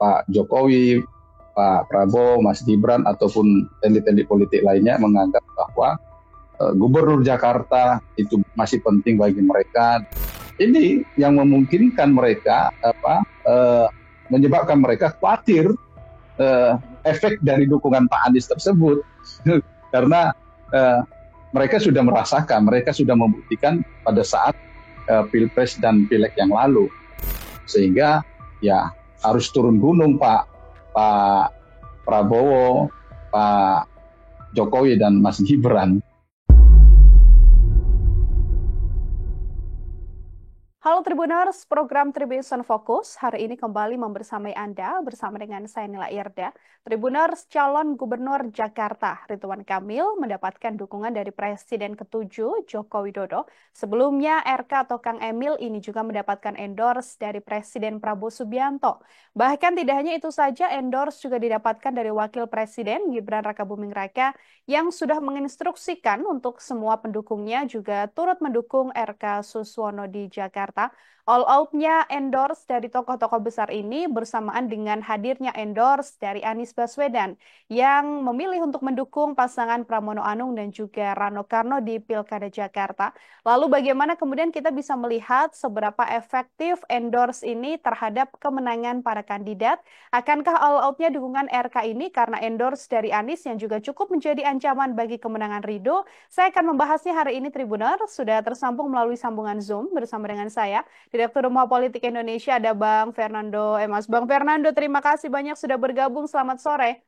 Pak Jokowi, Pak Prabowo, Mas Gibran ataupun elit-elit politik lainnya menganggap bahwa Gubernur Jakarta itu masih penting bagi mereka. Ini yang memungkinkan mereka menyebabkan mereka khawatir efek dari dukungan Pak Anies tersebut karena mereka sudah merasakan, mereka sudah membuktikan pada saat Pilpres dan Pileg yang lalu, sehingga ya harus turun gunung Pak Prabowo, Pak Jokowi dan Mas Gibran. Halo Tribuners, program Tribun Fokus hari ini kembali membersamai Anda bersama dengan saya Nila Irda. Tribuners, calon Gubernur Jakarta Ridwan Kamil mendapatkan dukungan dari Presiden ke-7 Joko Widodo. Sebelumnya RK atau Kang Emil ini juga mendapatkan endorse dari Presiden Prabowo Subianto. Bahkan tidak hanya itu saja, endorse juga didapatkan dari Wakil Presiden Gibran Rakabuming Raka yang sudah menginstruksikan untuk semua pendukungnya juga turut mendukung RK Suswono di Jakarta. All out-nya endorse dari tokoh-tokoh besar ini bersamaan dengan hadirnya endorse dari Anies Baswedan yang memilih untuk mendukung pasangan Pramono Anung dan juga Rano Karno di Pilkada Jakarta. Lalu bagaimana kemudian kita bisa melihat seberapa efektif endorse ini terhadap kemenangan para kandidat? Akankah all out-nya dukungan RK ini karena endorse dari Anies yang juga cukup menjadi ancaman bagi kemenangan Ridho? Saya akan membahasnya hari ini Tribuner, sudah tersambung melalui sambungan Zoom bersama dengan saya, Direktur Rumah Politik Indonesia, ada Bang Fernando Emas. Bang Fernando, terima kasih banyak sudah bergabung. Selamat sore.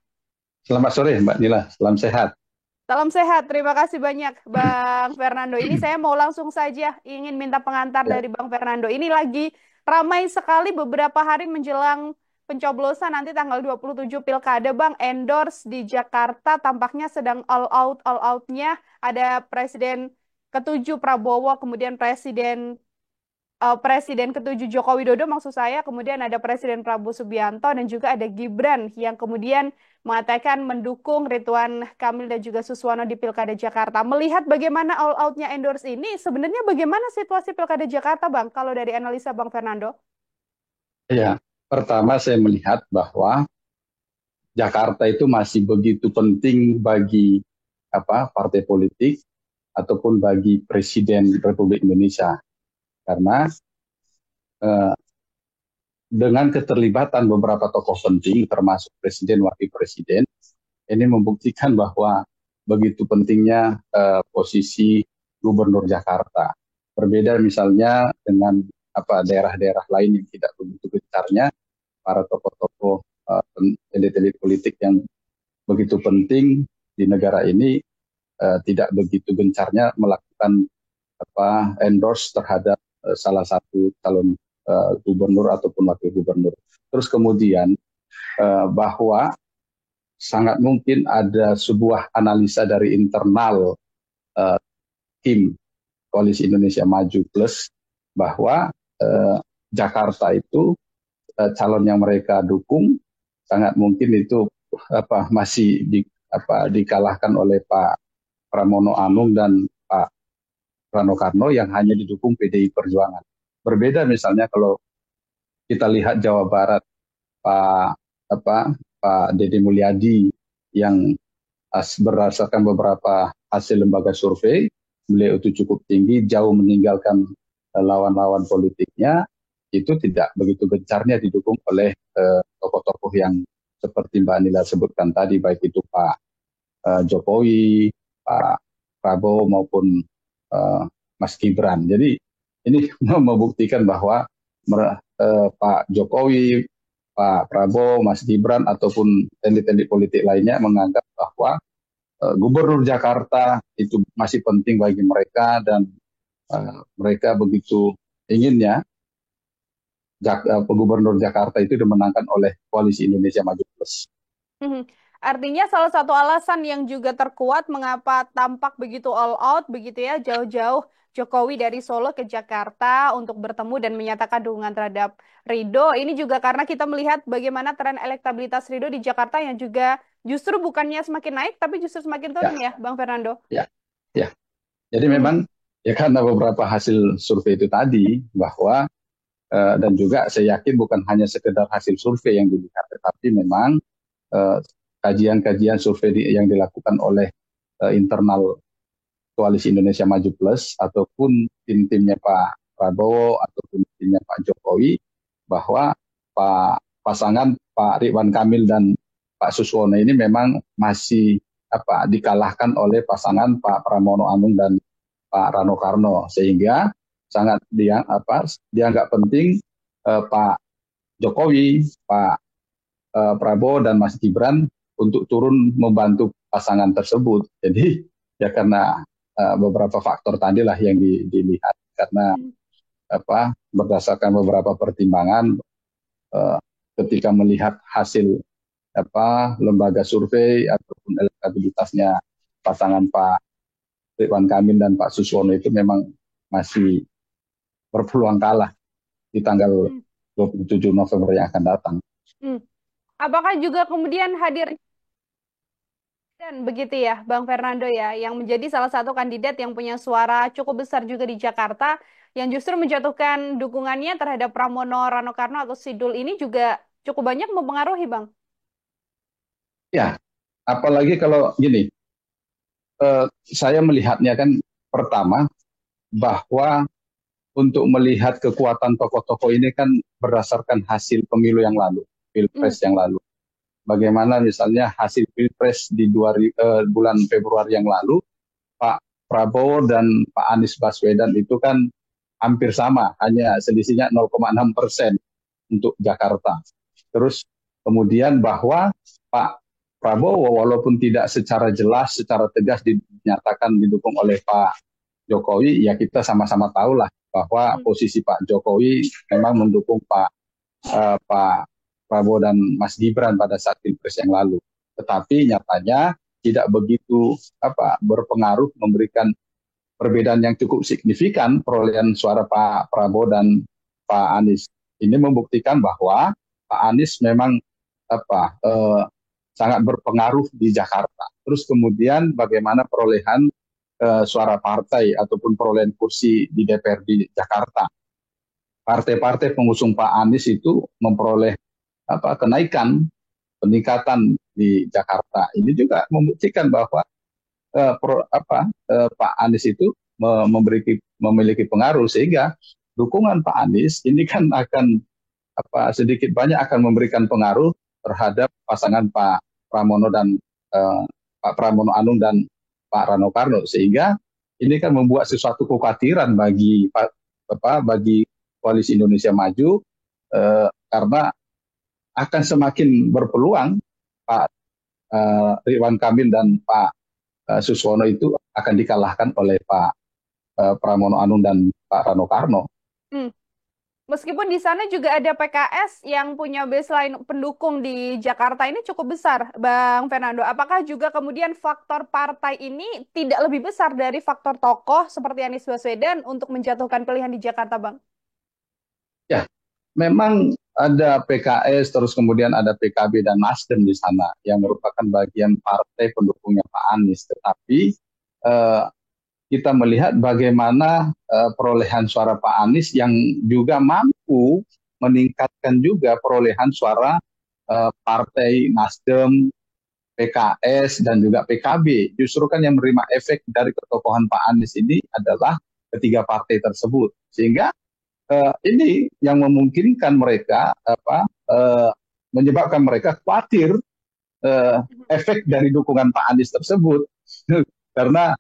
Selamat sore Mbak Nila, salam sehat. Salam sehat, terima kasih banyak Bang Fernando. Ini saya mau langsung saja ingin minta pengantar Ya. dari Bang Fernando. Ini lagi ramai sekali beberapa hari menjelang pencoblosan nanti tanggal 27 Pilkada, Bang. Endorse di Jakarta tampaknya sedang all out-nya. Ada Presiden ke-7 Prabowo, kemudian Presiden ke-7 Joko Widodo maksud saya, kemudian ada Presiden Prabowo Subianto dan juga ada Gibran yang kemudian mengatakan mendukung Ridwan Kamil dan juga Suswono di Pilkada Jakarta. Melihat bagaimana all out-nya endorse ini, sebenarnya bagaimana situasi Pilkada Jakarta, Bang, kalau dari analisa Bang Fernando? Ya, pertama saya melihat bahwa Jakarta itu masih begitu penting bagi partai politik ataupun bagi Presiden Republik Indonesia, karena eh, dengan keterlibatan beberapa tokoh penting termasuk Presiden, Wakil Presiden, ini membuktikan bahwa begitu pentingnya posisi Gubernur Jakarta. Berbeda misalnya dengan daerah-daerah lain yang tidak begitu gencarnya para tokoh-tokoh elit-elit politik yang begitu penting di negara ini tidak begitu gencarnya melakukan endorse terhadap salah satu calon gubernur ataupun wakil gubernur. Terus kemudian bahwa sangat mungkin ada sebuah analisa dari internal tim Koalisi Indonesia Maju Plus bahwa Jakarta itu calon yang mereka dukung sangat mungkin itu masih dikalahkan oleh Pak Pramono Anung dan Pak Rano Karno yang hanya didukung PDI Perjuangan. Berbeda misalnya kalau kita lihat Jawa Barat, Pak Deddy Mulyadi yang berdasarkan beberapa hasil lembaga survei, beliau itu cukup tinggi, jauh meninggalkan lawan-lawan politiknya, itu tidak begitu gencarnya didukung oleh tokoh-tokoh yang seperti Mbak Nila sebutkan tadi, baik itu Pak Jokowi, Pak Prabowo maupun Mas Gibran. Jadi ini membuktikan bahwa Pak Jokowi, Pak Prabowo, Mas Gibran ataupun elit-elit politik lainnya menganggap bahwa Gubernur Jakarta itu masih penting bagi mereka dan mereka begitu inginnya Gubernur Jakarta itu dimenangkan oleh Koalisi Indonesia Maju Plus. Artinya salah satu alasan yang juga terkuat mengapa tampak begitu all out begitu ya, jauh-jauh Jokowi dari Solo ke Jakarta untuk bertemu dan menyatakan dukungan terhadap Ridho. Ini juga karena kita melihat bagaimana tren elektabilitas Ridho di Jakarta yang juga justru bukannya semakin naik tapi justru semakin turun ya, Bang Fernando. Ya, ya. Jadi memang ya karena beberapa hasil survei itu tadi bahwa Dan juga saya yakin bukan hanya sekedar hasil survei yang dilihat, tetapi memang eh, kajian-kajian survei yang dilakukan oleh internal Koalisi Indonesia Maju Plus ataupun tim-timnya Pak Prabowo ataupun timnya Pak Jokowi, bahwa pasangan Pak Ridwan Kamil dan Pak Suswono ini memang masih dikalahkan oleh pasangan Pak Pramono Anung dan Pak Rano Karno, sehingga sangat dianggap penting Pak Jokowi, Pak Prabowo dan Mas Gibran untuk turun membantu pasangan tersebut. Jadi ya karena beberapa faktor tadi lah yang dilihat, karena berdasarkan beberapa pertimbangan ketika melihat hasil lembaga survei ataupun elektabilitasnya pasangan Pak Ridwan Kamil dan Pak Suswono itu memang masih berpeluang kalah di tanggal 27 November yang akan datang. Apakah juga kemudian hadir dan begitu ya, Bang Fernando ya, yang menjadi salah satu kandidat yang punya suara cukup besar juga di Jakarta, yang justru menjatuhkan dukungannya terhadap Pramono Rano Karno atau Sidul ini juga cukup banyak mempengaruhi, Bang. Ya, apalagi kalau gini, saya melihatnya kan pertama bahwa untuk melihat kekuatan tokoh-tokoh ini kan berdasarkan hasil pemilu yang lalu, pilpres yang lalu. Bagaimana misalnya hasil pilpres di bulan Februari yang lalu, Pak Prabowo dan Pak Anies Baswedan itu kan hampir sama, hanya selisihnya 0,6% untuk Jakarta. Terus kemudian bahwa Pak Prabowo walaupun tidak secara jelas, secara tegas dinyatakan didukung oleh Pak Jokowi, ya kita sama-sama tahu lah bahwa posisi Pak Jokowi memang mendukung Pak Prabowo dan Mas Gibran pada saat pilpres yang lalu. Tetapi nyatanya tidak begitu berpengaruh, memberikan perbedaan yang cukup signifikan perolehan suara Pak Prabowo dan Pak Anies. Ini membuktikan bahwa Pak Anies memang sangat berpengaruh di Jakarta. Terus kemudian bagaimana perolehan suara partai ataupun perolehan kursi di DPR di Jakarta. Partai-partai pengusung Pak Anies itu memperoleh peningkatan di Jakarta. Ini juga membuktikan bahwa Pak Anies itu memiliki pengaruh, sehingga dukungan Pak Anies ini kan akan sedikit banyak akan memberikan pengaruh terhadap pasangan Pak Pramono dan Pak Pramono Anung dan Pak Rano Karno, sehingga ini kan membuat sesuatu kekhawatiran bagi Koalisi Indonesia Maju, karena akan semakin berpeluang Pak Ridwan Kamil dan Pak Suswono itu akan dikalahkan oleh Pak Pramono Anung dan Pak Rano Karno. Meskipun di sana juga ada PKS yang punya baseline pendukung di Jakarta ini cukup besar, Bang Fernando. Apakah juga kemudian faktor partai ini tidak lebih besar dari faktor tokoh seperti Anies Baswedan untuk menjatuhkan pilihan di Jakarta, Bang? Ya, memang ada PKS, terus kemudian ada PKB dan Nasdem di sana yang merupakan bagian partai pendukungnya Pak Anies. Tetapi kita melihat bagaimana perolehan suara Pak Anies yang juga mampu meningkatkan juga perolehan suara partai Nasdem, PKS, dan juga PKB. Justru kan yang menerima efek dari ketokohan Pak Anies ini adalah ketiga partai tersebut. Sehingga ini yang memungkinkan mereka menyebabkan mereka khawatir efek dari dukungan Pak Anies tersebut, karena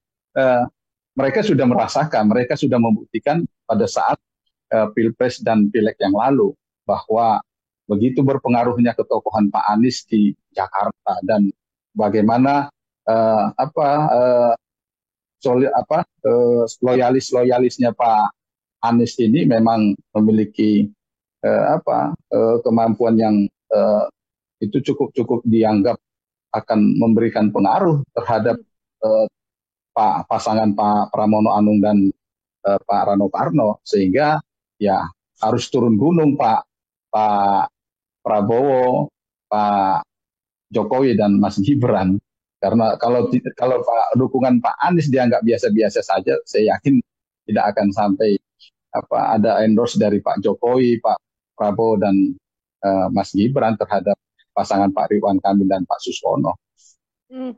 mereka sudah merasakan, mereka sudah membuktikan pada saat pilpres dan pileg yang lalu bahwa begitu berpengaruhnya ketokohan Pak Anies di Jakarta, dan bagaimana loyalis-loyalisnya Pak Anies ini memang memiliki kemampuan yang itu cukup dianggap akan memberikan pengaruh terhadap pasangan Pak Pramono Anung dan Pak Rano Karno, sehingga ya harus turun gunung Pak Prabowo, Pak Jokowi dan Mas Gibran, karena kalau dukungan Pak Anies dianggap biasa-biasa saja, saya yakin tidak akan sampai ada endorse dari Pak Jokowi, Pak Prabowo dan Mas Gibran terhadap pasangan Pak Ridwan Kamil dan Pak Suswono. Hmm.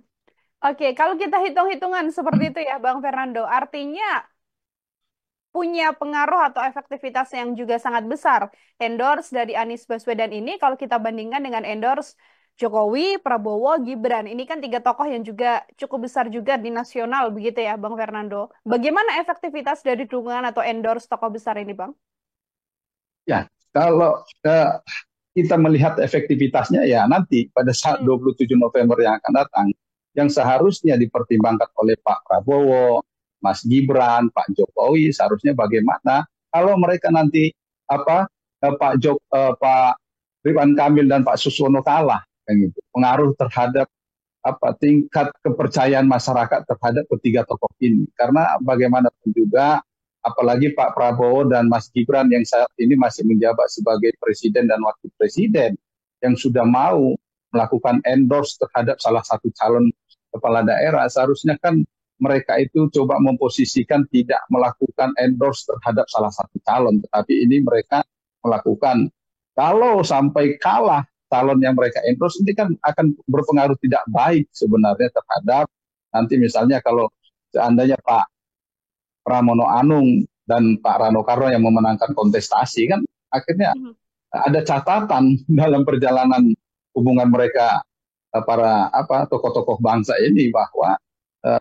Oke, kalau kita hitung-hitungan seperti itu ya, Bang Fernando, artinya punya pengaruh atau efektivitas yang juga sangat besar. Endorse dari Anies Baswedan ini kalau kita bandingkan dengan endorse Jokowi, Prabowo, Gibran. Ini kan tiga tokoh yang juga cukup besar juga di nasional begitu ya, Bang Fernando. Bagaimana efektivitas dari dukungan atau endorse tokoh besar ini, Bang? Ya, kalau kita melihat efektivitasnya ya nanti pada saat Hmm. 27 November yang akan datang, yang seharusnya dipertimbangkan oleh Pak Prabowo, Mas Gibran, Pak Jokowi, seharusnya bagaimana kalau mereka nanti Pak Ridwan Kamil dan Pak Suswono kalah, kan gitu. Pengaruh terhadap tingkat kepercayaan masyarakat terhadap ketiga tokoh ini. Karena bagaimanapun juga, apalagi Pak Prabowo dan Mas Gibran yang saat ini masih menjabat sebagai presiden dan wakil presiden, yang sudah mau melakukan endorse terhadap salah satu calon kepala daerah, seharusnya kan mereka itu coba memposisikan tidak melakukan endorse terhadap salah satu calon, tetapi ini mereka melakukan. Kalau sampai kalah calon yang mereka endorse, ini kan akan berpengaruh tidak baik sebenarnya terhadap nanti misalnya kalau seandainya Pak Pramono Anung dan Pak Rano Karno yang memenangkan kontestasi, kan akhirnya Mhm. ada catatan dalam perjalanan hubungan mereka, para tokoh-tokoh bangsa ini, bahwa eh,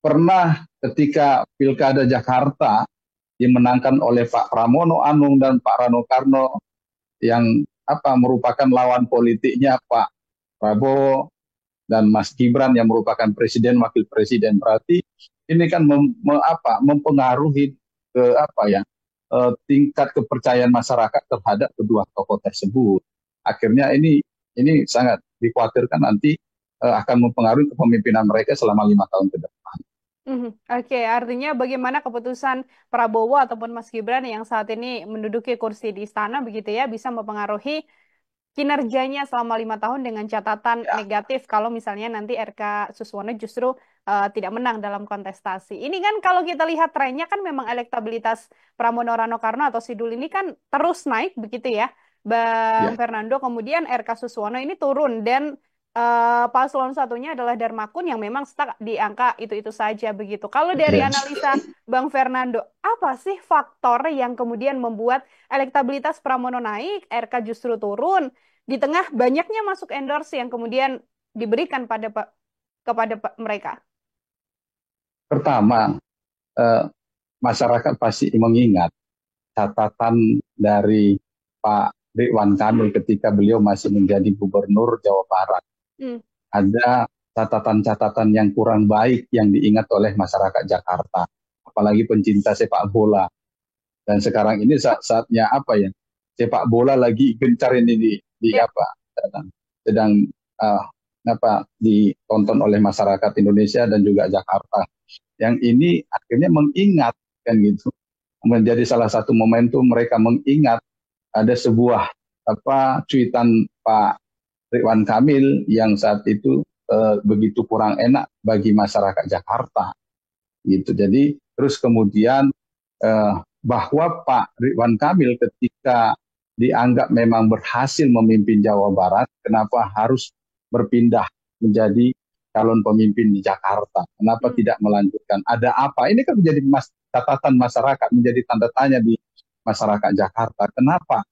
pernah ketika Pilkada Jakarta dimenangkan oleh Pak Pramono Anung dan Pak Rano Karno yang merupakan lawan politiknya Pak Prabowo dan Mas Gibran yang merupakan presiden wakil presiden. Berarti ini kan mempengaruhi ke tingkat kepercayaan masyarakat terhadap kedua tokoh tersebut. Akhirnya ini sangat dikhawatirkan nanti akan mempengaruhi kepemimpinan mereka selama 5 tahun ke depan. Mhm. Oke, artinya bagaimana keputusan Prabowo ataupun Mas Gibran yang saat ini menduduki kursi di istana begitu ya bisa mempengaruhi kinerjanya selama 5 tahun dengan catatan Ya, negatif kalau misalnya nanti RK Suswono justru tidak menang dalam kontestasi. Ini kan kalau kita lihat trennya kan memang elektabilitas Pramono Rano Karno atau Sidul ini kan terus naik begitu ya, Bang ya, Fernando. Kemudian RK Suswono ini turun dan paslon satunya adalah Darmakun yang memang stuck di angka itu-itu saja begitu. Kalau dari ya. analisa Bang Fernando, apa sih faktor yang kemudian membuat elektabilitas Pramono naik, RK justru turun? Di tengah banyaknya masuk endorse yang kemudian diberikan kepada mereka. Pertama, eh, masyarakat pasti mengingat catatan dari Pak Ridwan Kamil ketika beliau masih menjadi gubernur Jawa Barat. Hmm. Ada catatan-catatan yang kurang baik yang diingat oleh masyarakat Jakarta, apalagi pencinta sepak bola. Dan sekarang ini saatnya sepak bola lagi gencar ini di Ya. sedang uh, ditonton oleh masyarakat Indonesia dan juga Jakarta. Yang ini akhirnya mengingat, kan gitu, menjadi salah satu momentum mereka mengingat ada sebuah cuitan Pak Ridwan Kamil yang saat itu begitu kurang enak bagi masyarakat Jakarta gitu. Jadi terus kemudian eh, bahwa Pak Ridwan Kamil ketika dianggap memang berhasil memimpin Jawa Barat, kenapa harus berpindah menjadi calon pemimpin di Jakarta? Kenapa Hmm. tidak melanjutkan? Ada apa? Ini kan menjadi catatan masyarakat, menjadi tanda tanya di masyarakat Jakarta. Kenapa?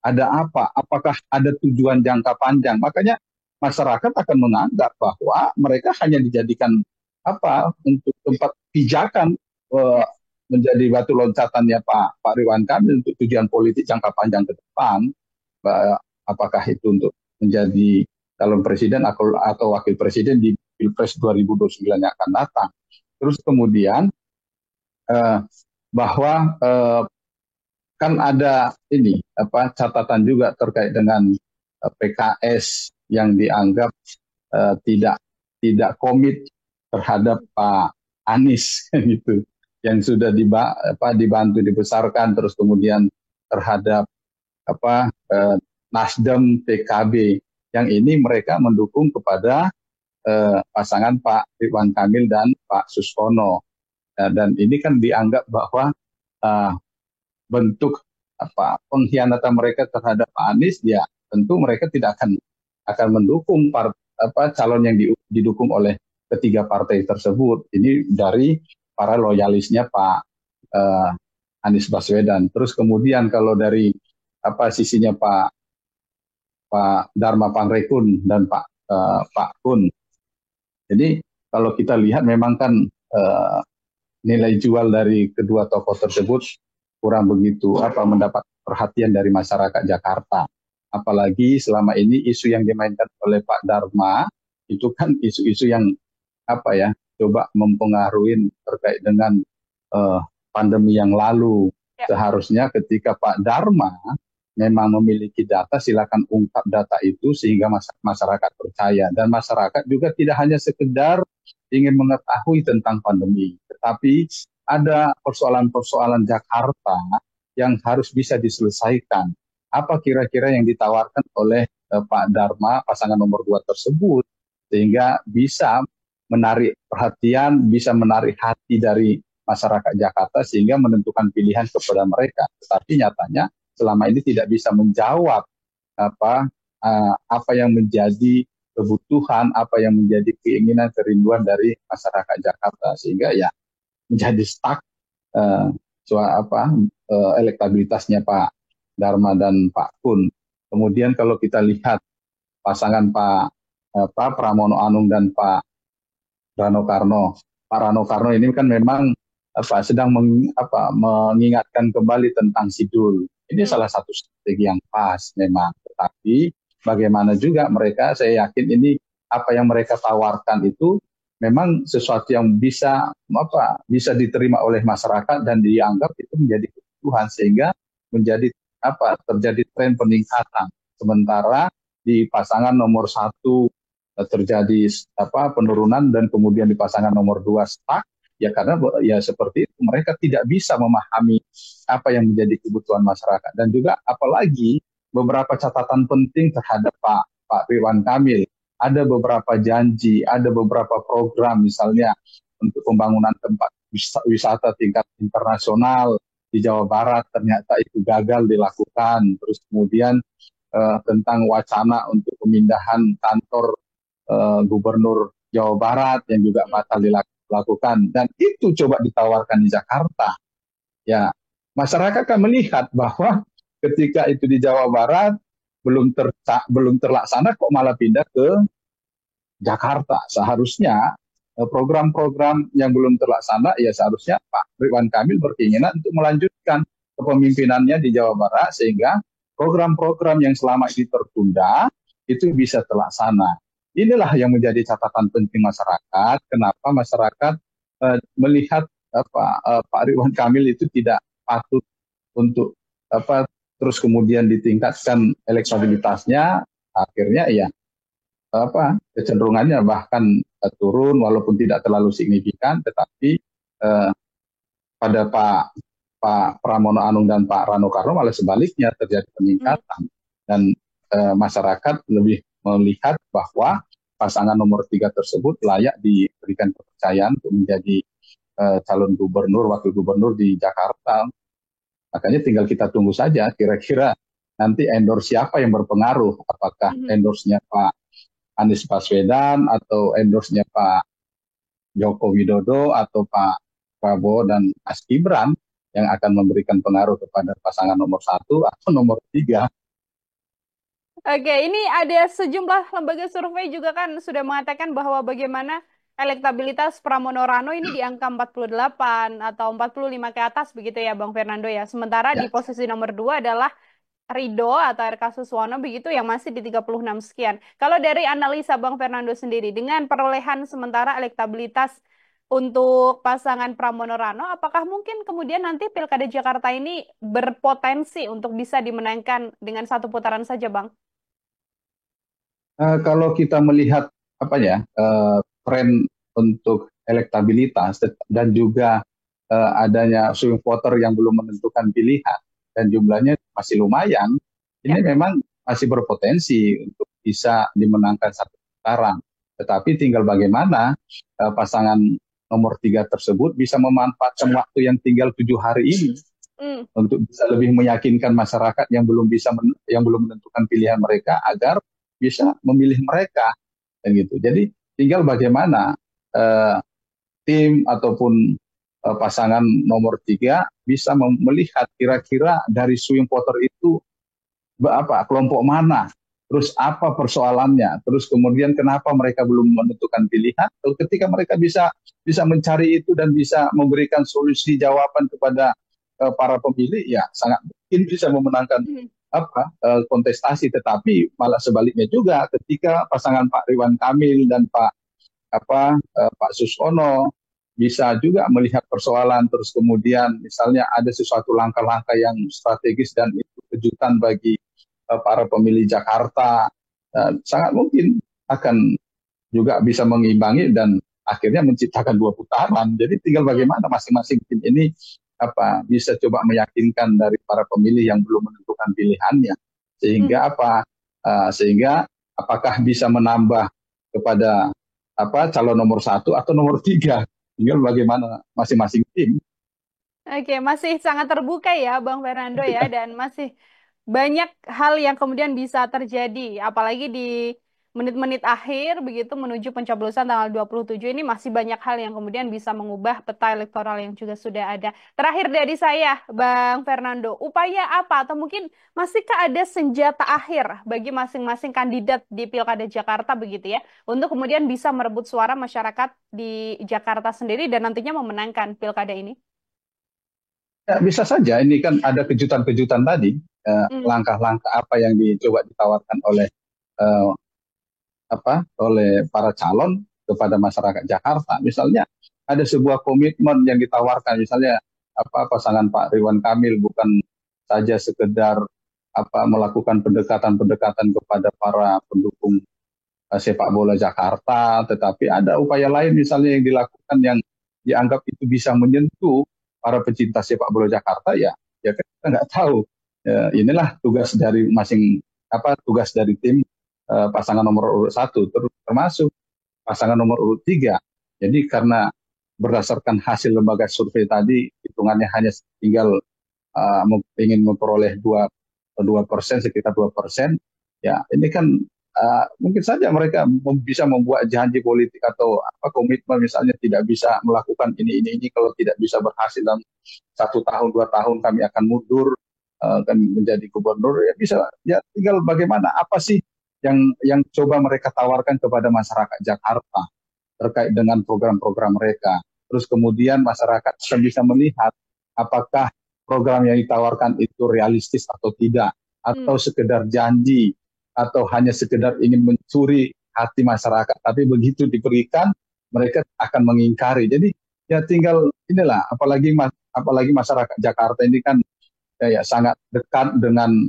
Ada apa? Apakah ada tujuan jangka panjang? Makanya masyarakat akan menganggap bahwa mereka hanya dijadikan untuk tempat pijakan, Ya. menjadi batu loncatannya Pak Ridwan Kamil untuk tujuan politik jangka panjang ke depan. Apakah itu untuk menjadi calon presiden atau wakil presiden di Pilpres 2029 yang akan datang. Terus kemudian bahwa kan ada catatan juga terkait dengan PKS yang dianggap tidak komit terhadap Pak Anies gitu, yang sudah dibantu dibesarkan, terus kemudian terhadap Nasdem, PKB, yang ini mereka mendukung kepada pasangan Pak Ridwan Kamil dan Pak Suswono. Dan ini kan dianggap bahwa bentuk pengkhianatan mereka terhadap Pak Anies, ya tentu mereka tidak akan mendukung calon yang didukung oleh ketiga partai tersebut. Ini dari para loyalisnya Pak Anies Baswedan. Terus kemudian kalau dari sisinya Pak Dharma Pangrekun dan Pak Kun. Jadi kalau kita lihat memang kan nilai jual dari kedua tokoh tersebut kurang begitu mendapat perhatian dari masyarakat Jakarta. Apalagi selama ini isu yang dimainkan oleh Pak Dharma itu kan isu-isu yang coba mempengaruhi terkait dengan pandemi yang lalu. Seharusnya ketika Pak Dharma memang memiliki data, silakan ungkap data itu sehingga masyarakat percaya. Dan masyarakat juga tidak hanya sekedar ingin mengetahui tentang pandemi, tetapi ada persoalan-persoalan Jakarta yang harus bisa diselesaikan. Apa kira-kira yang ditawarkan oleh Pak Dharma, pasangan nomor 2 tersebut, sehingga bisa menarik perhatian, bisa menarik hati dari masyarakat Jakarta sehingga menentukan pilihan kepada mereka. Tetapi nyatanya selama ini tidak bisa menjawab apa yang menjadi kebutuhan, apa yang menjadi keinginan, kerinduan dari masyarakat Jakarta, sehingga ya menjadi stuck elektabilitasnya Pak Dharma dan Pak Kun. Kemudian kalau kita lihat pasangan Pak Pramono Anung dan Pak Rano Karno. Pak Rano Karno ini kan memang sedang mengingatkan kembali tentang Sidul. Ini salah satu strategi yang pas memang. Tetapi bagaimana juga mereka, saya yakin ini apa yang mereka tawarkan itu memang sesuatu yang bisa diterima oleh masyarakat dan dianggap itu menjadi kebutuhan, sehingga terjadi tren peningkatan. Sementara di pasangan nomor 1 terjadi penurunan, dan kemudian di pasangan nomor 2 stuck. Ya karena ya seperti itu, mereka tidak bisa memahami apa yang menjadi kebutuhan masyarakat. Dan juga apalagi beberapa catatan penting terhadap Pak Ridwan Kamil. Ada beberapa janji, ada beberapa program misalnya untuk pembangunan tempat wisata tingkat internasional di Jawa Barat, ternyata itu gagal dilakukan. Terus kemudian tentang wacana untuk pemindahan kantor Gubernur Jawa Barat yang juga batal dilakukan, dan itu coba ditawarkan di Jakarta. Ya, masyarakat kan melihat bahwa ketika itu di Jawa Barat belum terlaksana, kok malah pindah ke Jakarta. Seharusnya program-program yang belum terlaksana, ya seharusnya Pak Ridwan Kamil berkeinginan untuk melanjutkan kepemimpinannya di Jawa Barat, sehingga program-program yang selama ini tertunda itu bisa terlaksana. Inilah yang menjadi catatan penting masyarakat. Kenapa masyarakat melihat Pak Ridwan Kamil itu tidak patut untuk terus kemudian ditingkatkan elektabilitasnya. Akhirnya ya kecenderungannya bahkan turun, walaupun tidak terlalu signifikan. Tetapi pada Pak Pramono Anung dan Pak Rano Karno malah sebaliknya, terjadi peningkatan. Dan masyarakat lebih melihat bahwa pasangan nomor 3 tersebut layak diberikan kepercayaan untuk menjadi calon gubernur, wakil gubernur di Jakarta. Makanya tinggal kita tunggu saja kira-kira nanti endorse siapa yang berpengaruh. Apakah endorse-nya Pak Anies Baswedan, atau endorse-nya Pak Joko Widodo, atau Pak Prabowo dan Mas Gibran yang akan memberikan pengaruh kepada pasangan nomor 1 atau nomor 3. Oke, ini ada sejumlah lembaga survei juga kan sudah mengatakan bahwa bagaimana elektabilitas Pramono Rano ini di angka 48 atau 45 ke atas begitu ya Bang Fernando ya. Sementara di posisi nomor 2 adalah Ridho atau RK Suswono begitu yang masih di 36 sekian. Kalau dari analisa Bang Fernando sendiri, dengan perolehan sementara elektabilitas untuk pasangan Pramono Rano, apakah mungkin kemudian nanti Pilkada Jakarta ini berpotensi untuk bisa dimenangkan dengan satu putaran saja, Bang? Kalau kita melihat tren untuk elektabilitas dan juga adanya swing voter yang belum menentukan pilihan dan jumlahnya masih lumayan, ini memang masih berpotensi untuk bisa dimenangkan satu putaran. Tetapi tinggal bagaimana pasangan nomor 3 tersebut bisa memanfaatkan waktu yang tinggal 7 hari ini Mm. untuk bisa lebih meyakinkan masyarakat yang belum yang belum menentukan pilihan mereka agar bisa memilih mereka dan gitu. Jadi tinggal bagaimana eh, tim ataupun pasangan nomor 3 bisa melihat kira-kira dari swing voter itu apa kelompok mana, terus apa persoalannya, terus kemudian kenapa mereka belum menentukan pilihan. Ketika mereka bisa bisa mencari itu dan bisa memberikan solusi jawaban kepada para pemilih, ya sangat mungkin bisa memenangkan Mm. kontestasi. Tetapi malah sebaliknya juga, ketika pasangan Pak Ridwan Kamil dan Pak Susono bisa juga melihat persoalan, terus kemudian misalnya ada sesuatu langkah-langkah yang strategis dan itu kejutan bagi para pemilih Jakarta, sangat mungkin akan juga bisa mengimbangi dan akhirnya menciptakan 2 putaran. Jadi tinggal Mm. bagaimana masing-masing tim ini bisa coba meyakinkan dari para pemilih yang belum menentukan pilihannya, Mm. sehingga sehingga apakah bisa menambah kepada calon nomor 1 atau nomor 3, tinggal bagaimana masing-masing tim. Oke, masih sangat terbuka ya, Bang Fernando ya, dan masih banyak hal yang kemudian bisa terjadi, apalagi di menit-menit akhir begitu menuju pencoblosan tanggal 27 ini masih banyak hal yang kemudian bisa mengubah peta elektoral yang juga sudah ada. Terakhir dari saya, Bang Fernando, upaya apa atau mungkin masihkah ada senjata akhir bagi masing-masing kandidat di Pilkada Jakarta begitu ya, untuk kemudian bisa merebut suara masyarakat di Jakarta sendiri dan nantinya memenangkan Pilkada ini? Ya, bisa saja ini kan ada kejutan-kejutan tadi, Hmm. langkah-langkah apa yang dicoba ditawarkan eh, oleh para calon kepada masyarakat Jakarta. Misalnya ada sebuah komitmen yang ditawarkan, misalnya pasangan Pak Ridwan Kamil bukan saja sekedar melakukan pendekatan-pendekatan kepada para pendukung sepak bola Jakarta, tetapi ada upaya lain misalnya yang dilakukan yang dianggap itu bisa menyentuh para pecinta sepak bola Jakarta, ya ya kita nggak tahu. Inilah tugas dari tugas dari tim pasangan nomor urut 1 termasuk pasangan nomor urut 3. Jadi karena berdasarkan hasil lembaga survei tadi hitungannya hanya tinggal ingin memperoleh 2% sekitar 2%, ya ini kan mungkin saja mereka bisa membuat janji politik atau komitmen, misalnya tidak bisa melakukan ini kalau tidak bisa berhasil dalam 1 tahun 2 tahun kami akan mundur, akan menjadi gubernur. Ya bisa, ya tinggal bagaimana apa sih yang coba mereka tawarkan kepada masyarakat Jakarta terkait dengan program-program mereka. Terus kemudian masyarakat bisa melihat apakah program yang ditawarkan itu realistis atau tidak, Hmm. atau sekedar janji, atau hanya sekedar ingin mencuri hati masyarakat. Tapi begitu diberikan, mereka akan mengingkari. Jadi ya tinggal inilah, apalagi masyarakat Jakarta ini kan ya sangat dekat dengan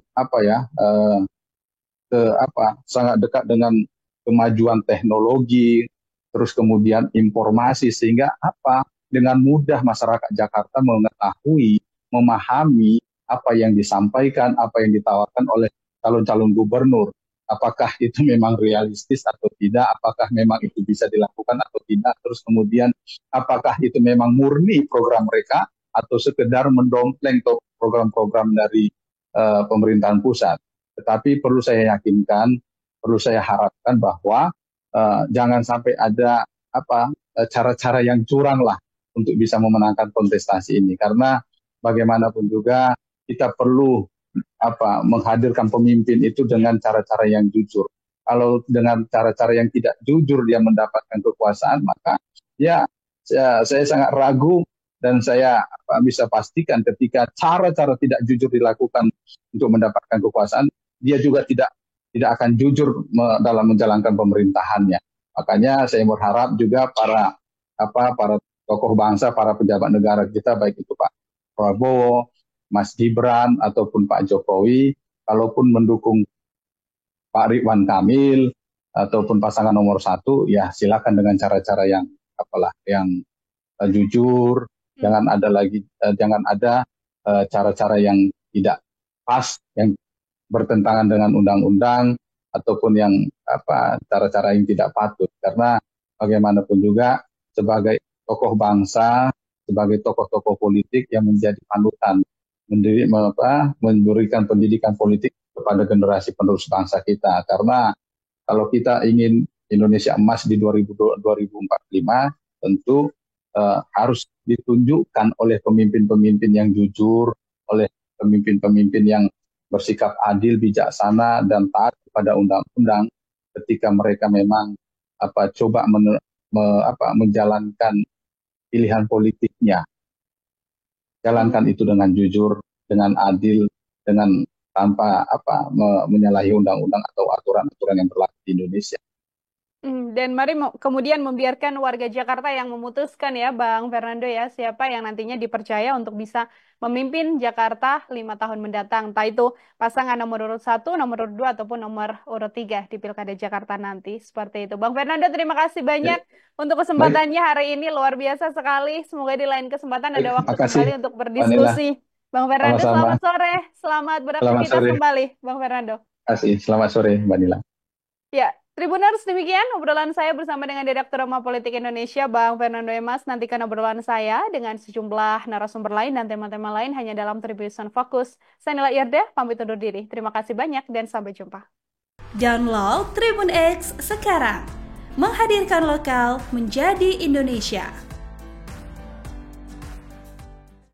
sangat dekat dengan kemajuan teknologi, terus kemudian informasi, sehingga dengan mudah masyarakat Jakarta mengetahui, memahami apa yang disampaikan, apa yang ditawarkan oleh calon-calon gubernur. Apakah itu memang realistis atau tidak, apakah memang itu bisa dilakukan atau tidak, terus kemudian apakah itu memang murni program mereka atau sekedar mendompleng program-program dari pemerintahan pusat. Tetapi perlu saya yakinkan, perlu saya harapkan bahwa jangan sampai ada cara-cara yang curang lah untuk bisa memenangkan kontestasi ini. Karena bagaimanapun juga kita perlu menghadirkan pemimpin itu dengan cara-cara yang jujur. Kalau dengan cara-cara yang tidak jujur dia mendapatkan kekuasaan, maka ya saya sangat ragu dan saya bisa pastikan ketika cara-cara tidak jujur dilakukan untuk mendapatkan kekuasaan, dia juga tidak akan jujur dalam menjalankan pemerintahannya. Makanya saya berharap juga para tokoh bangsa, para pejabat negara kita, baik itu Pak Prabowo, Mas Gibran ataupun Pak Jokowi, kalaupun mendukung Pak Ridwan Kamil ataupun pasangan nomor 1, ya silakan dengan cara-cara yang jujur, Hmm. jangan ada cara-cara yang tidak pas, yang bertentangan dengan undang-undang, ataupun yang cara-cara yang tidak patut. Karena bagaimanapun juga sebagai tokoh bangsa, sebagai tokoh-tokoh politik yang menjadi panutan memberikan pendidikan politik kepada generasi penerus bangsa kita. Karena kalau kita ingin Indonesia emas di 2045, tentu harus ditunjukkan oleh pemimpin-pemimpin yang jujur, oleh pemimpin-pemimpin yang bersikap adil, bijaksana, dan taat kepada undang-undang ketika mereka memang coba menjalankan pilihan politiknya. Jalankan itu dengan jujur, dengan adil, dengan tanpa menyalahi undang-undang atau aturan-aturan yang berlaku di Indonesia. Dan mari kemudian membiarkan warga Jakarta yang memutuskan ya Bang Fernando ya, siapa yang nantinya dipercaya untuk bisa memimpin Jakarta 5 tahun mendatang. Entah itu pasangan nomor urut 1, nomor urut 2, ataupun nomor urut 3 di Pilkada Jakarta nanti. Seperti itu. Bang Fernando, terima kasih banyak untuk Baik, kesempatannya hari ini. Luar biasa sekali. Semoga di lain kesempatan ada waktu makasih, kembali untuk Manila. berdiskusi. Bang Fernando, Sama-sama. selamat sore. Selamat Selamat beraktivitas sore. kembali, Bang Fernando. Kasih. Selamat sore, Manila. Ya, Tribuners, demikian obrolan saya bersama dengan Direktur Rumah Politik Indonesia, Bang Fernando Emas. Nantikan obrolan saya dengan sejumlah narasumber lain dan tema-tema lain hanya dalam Tribun Fokus. Saya Nila Irda, pamit undur diri. Terima kasih banyak dan sampai jumpa. Download Tribun X sekarang. Menghadirkan lokal menjadi Indonesia.